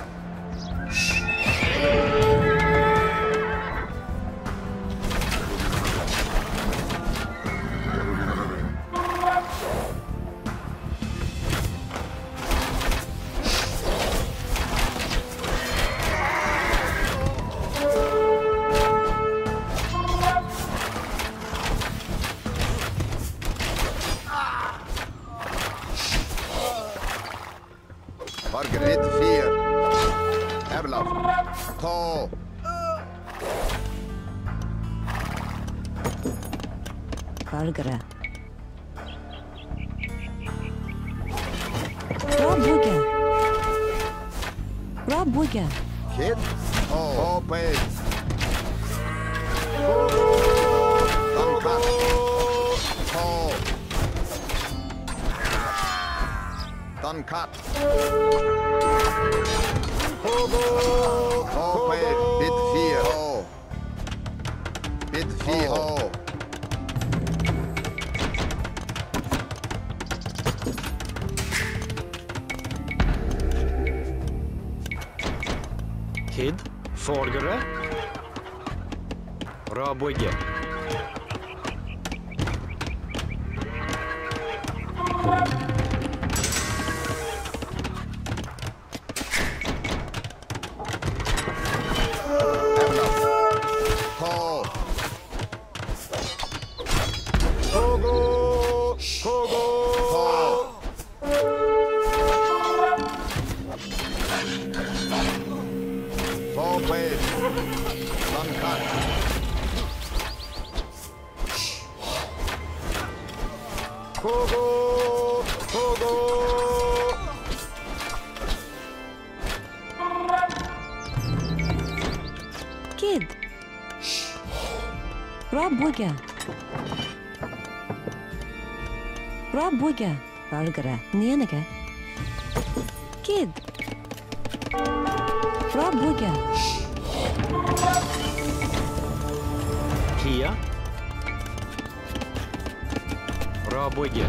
Speaker 4: Forgere. Bid 4. Erlev. To.
Speaker 3: Valgara. Rabuga. Rabuga.
Speaker 4: Kid. Open. Dunkat. To. Dunkat. Open. Bid 4. Bid 4.
Speaker 2: Kid. Forgere. Rabuga.
Speaker 4: paid. Done cut. Kogo! Kogo!
Speaker 3: Kid. Robuga. Robuga. Valgara. Nienige. Kid. Robuga.
Speaker 2: Kia. Robuga.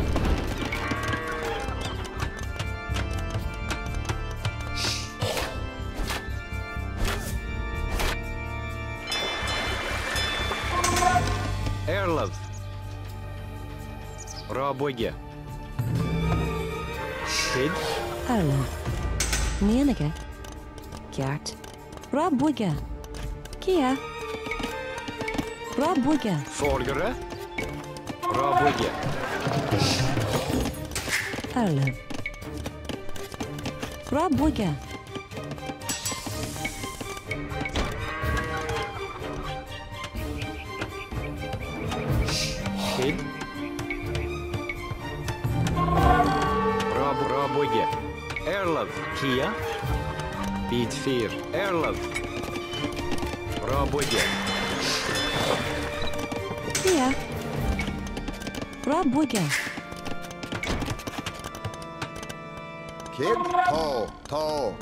Speaker 2: Erlov. Robuga. Kid.
Speaker 3: Arla. Nienige. Kjart. Robuga. Kia. Robuga.
Speaker 2: Folgere. Robuga.
Speaker 3: Arla. Robuga.
Speaker 2: Kid. Robuga. Erlov. Kia. Beat 4. Erlov. Robuga.
Speaker 3: Kia. Robuga.
Speaker 4: Kid. Toe. Toe.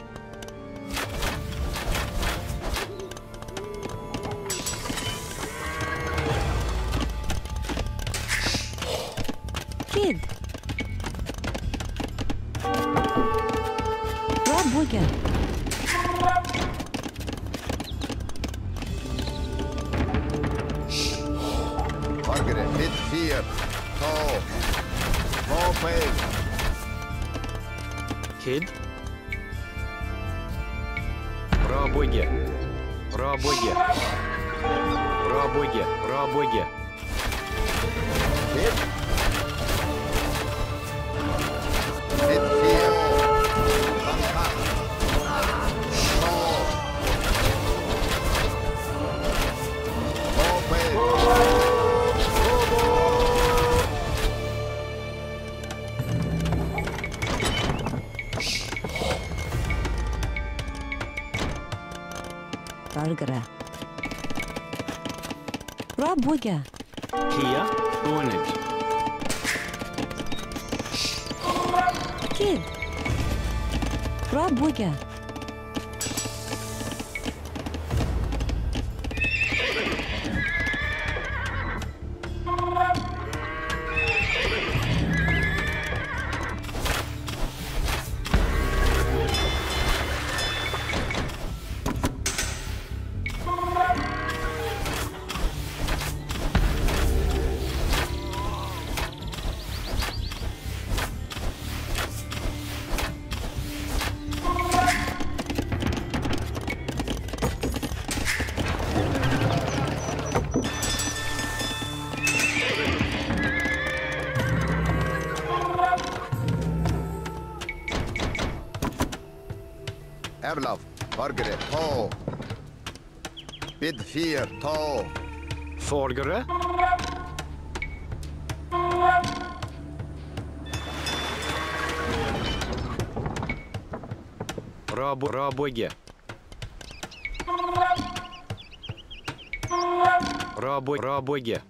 Speaker 3: Kid. Robuga.
Speaker 4: Margaret. Bit 4. Toe. Toe paid.
Speaker 2: Kid. Robuga. Robuga. Robuga. Robuga.
Speaker 4: Kid. Bit 4. Done cut. Toe. Toe paid.
Speaker 3: Valgara. Robuga.
Speaker 2: Kia. Unage.
Speaker 3: Kid. Robuga.
Speaker 4: Erlov. Margaret. Toe. Bid 4. Toe.
Speaker 2: Folgere. Robuga. Robuga.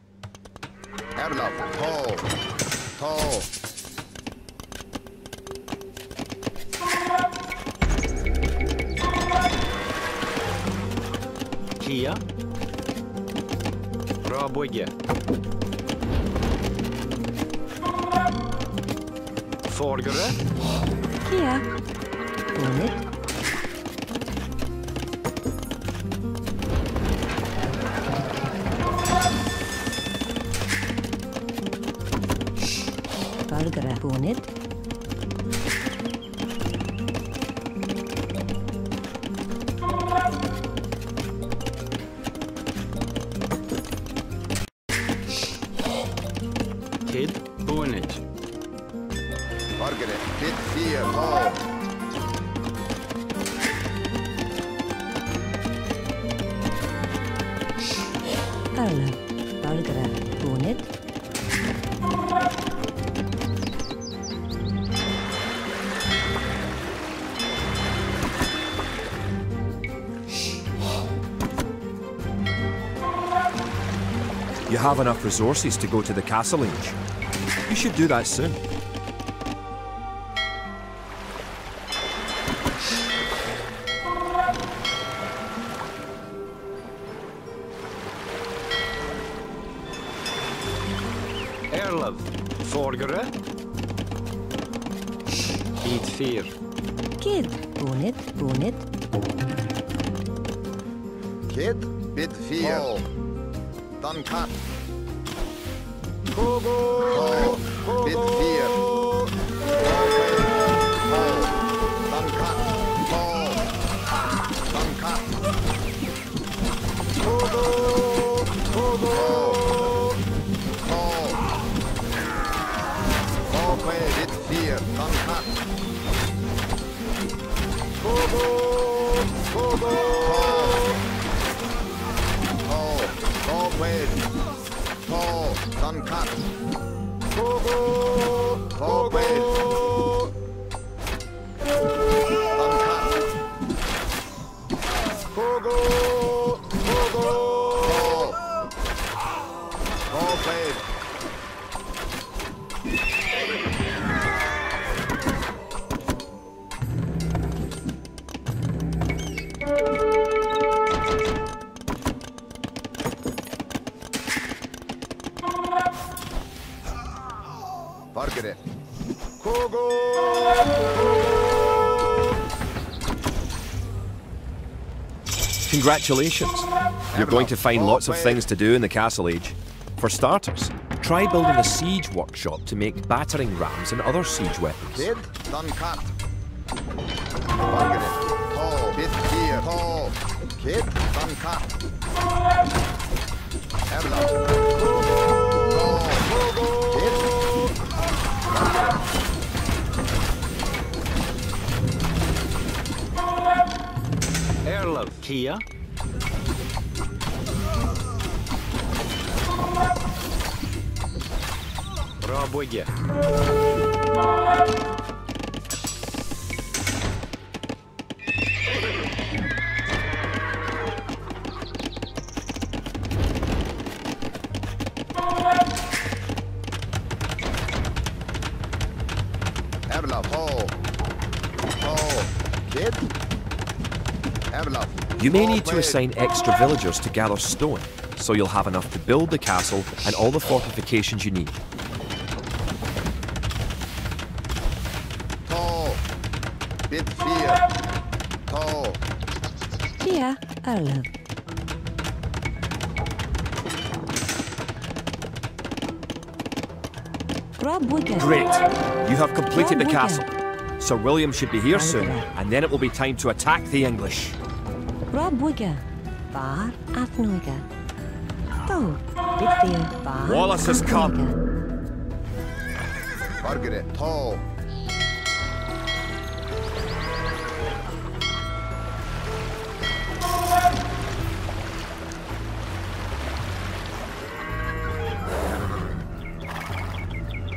Speaker 4: Erlov. Toe. Toe.
Speaker 2: Kia. Robuga. Folgere.
Speaker 3: Kia. Unit. Valgara. Unit.
Speaker 2: Kid. Unage.
Speaker 4: Margaret. Bid 4. Toe.
Speaker 3: Erle. Valgre. Unit.
Speaker 1: You have enough resources to go to the castle age. You should do that soon.
Speaker 2: Erlov. Forgere. Bit 4.
Speaker 3: Kid. Unit. Unit.
Speaker 4: Kid, bid 4. Dan kat. Tall, bid 4. Dan kat. Tall. Dan kat. Bid 4. Dan kat. Tall, dan kat. Tall, wait. Dan kat. Tall, wait. Forget it.
Speaker 1: Congratulations! You're going to find lots of things to do in the Castle Age. For starters, try building a siege workshop to make battering rams and other siege weapons.
Speaker 4: Kid, dan kat. Forget it. Tall, bit here. Tall. Kid, dan kat. Athlon.
Speaker 2: Erlov. Kia. Raboge.
Speaker 1: You may need to assign extra villagers to gather stone, so you'll have enough to build the castle and all the fortifications you need.
Speaker 4: Tall. Bit 4. Tall.
Speaker 3: Kia. Erle.
Speaker 1: Great! You have completed the castle. Sir William should be here soon, and then it will be time to attack the English. Wallace has come.
Speaker 4: Forget it. Tall.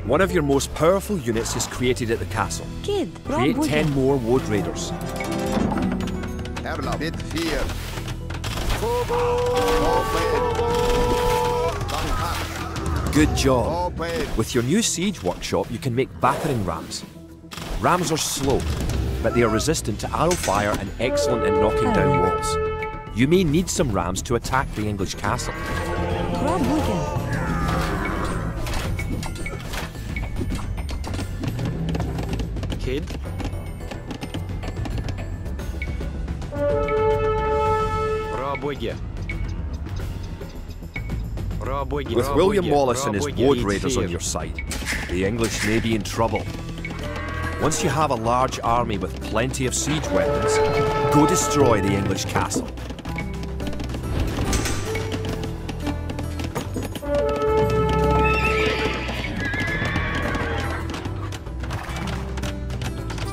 Speaker 1: One of your most powerful units is created at the castle. Create 10 more Wood Raiders.
Speaker 4: Bit 4.
Speaker 1: Good job. With your new siege workshop, you can make battering rams. Rams are slow, but they are resistant to arrow fire and excellent at knocking down walls. You may need some rams to attack the English castle.
Speaker 2: Kid.
Speaker 1: With William Wallace and his Wood Raiders on your side, the English may be in trouble. Once you have a large army with plenty of siege weapons, go destroy the English castle.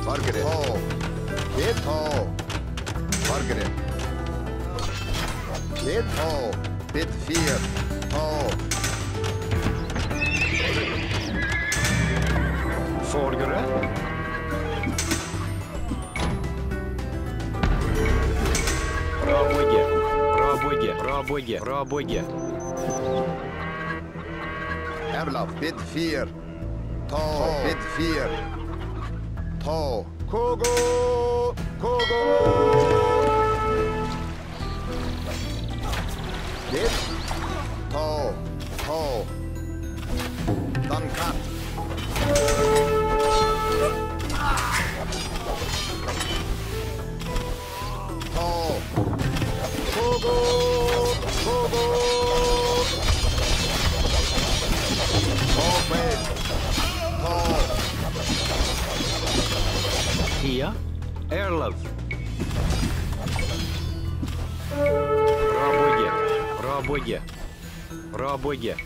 Speaker 4: Forget it. Tall. Kid, tall. Forget it. Kid, tall. Bit 4. Tall.
Speaker 2: Vordere. Пробуйте. Пробуйте. Пробуйте. Пробуйте.
Speaker 4: Erlaf, bit 4. Tall. Bit 4. Tall. Kogo. Kogo. Bit. Tall. Tall. Dann cut. Tall. Kogo. Kogo. Tall bait. Tall.
Speaker 2: Here. Erlov. Пробуйте. Пробуйте. Пробуйте.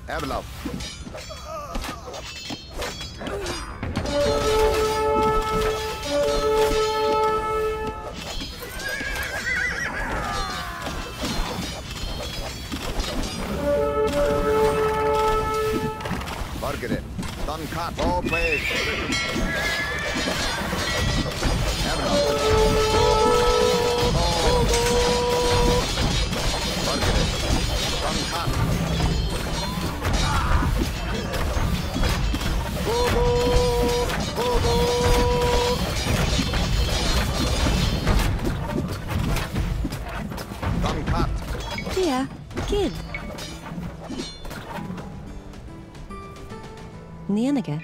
Speaker 4: Erlaf. Margaret. Dann cut. All played. Erlaf. Margaret. Dann cut. Kogo. Kogo. Dann cut.
Speaker 3: Kia, kid. Nienige.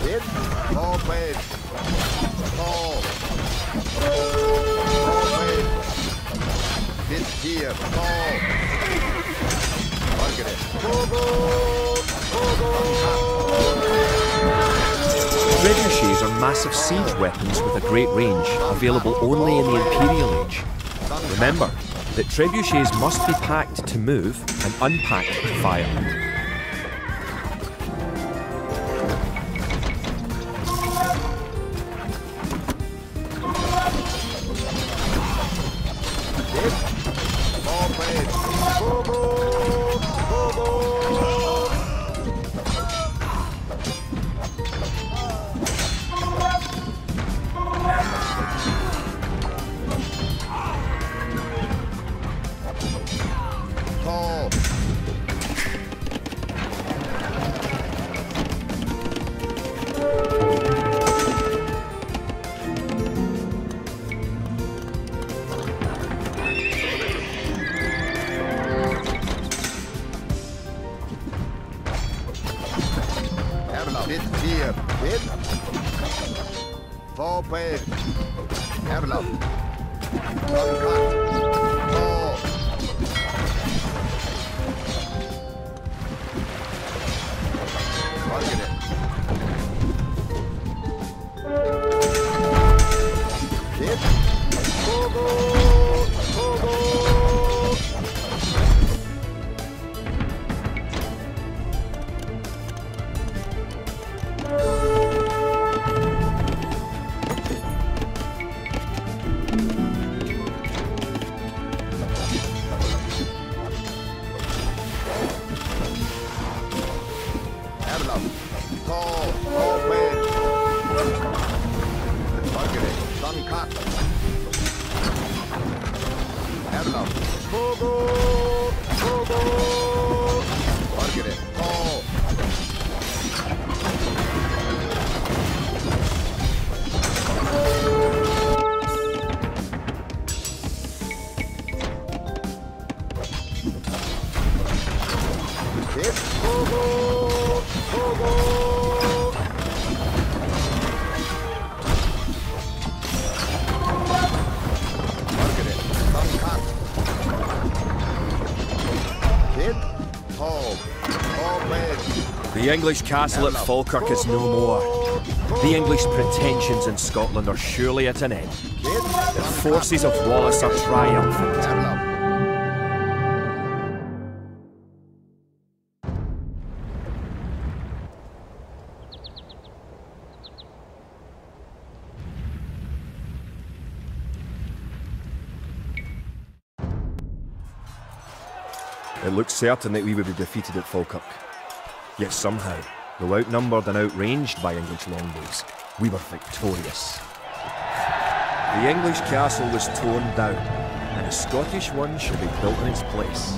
Speaker 4: Hit. All played. Tall. Bit 4. Tall. Margaret. Kogo. Kogo.
Speaker 7: Trebuchets are massive siege weapons with a great range, available only in the Imperial Age. Remember that trebuchets must be packed to move and unpacked to fire.
Speaker 4: All played. Kogo. Kogo. Tall. Erlaf. Bit 4. Hit. Fall played. Erlaf. Dann cut. Tall. Margaret. Hit. Kogo. Kogo. Erlaf.
Speaker 7: The English castle at Falkirk is no more. The English pretensions in Scotland are surely at an end. The forces of Wallace are triumphant.
Speaker 1: It looked certain that we would be defeated at Falkirk. Yet somehow, though outnumbered and outranged by English longbows, we were victorious. The English castle was torn down, and a Scottish one shall be built in its place.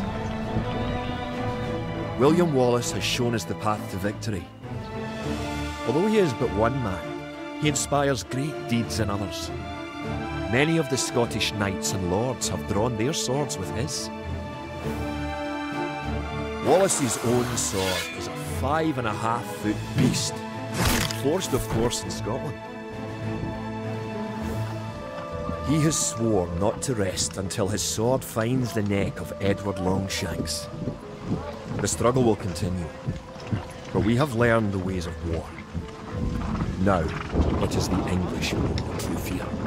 Speaker 1: William Wallace has shown us the path to victory. Although he is but one man, he inspires great deeds in others. Many of the Scottish knights and lords have drawn their swords with his. Wallace's own sword is a 5.5-foot beast, forged of course in Scotland. He has sworn not to rest until his sword finds the neck of Edward Longshanks. The struggle will continue, but we have learned the ways of war. Now, it is the English who will fear.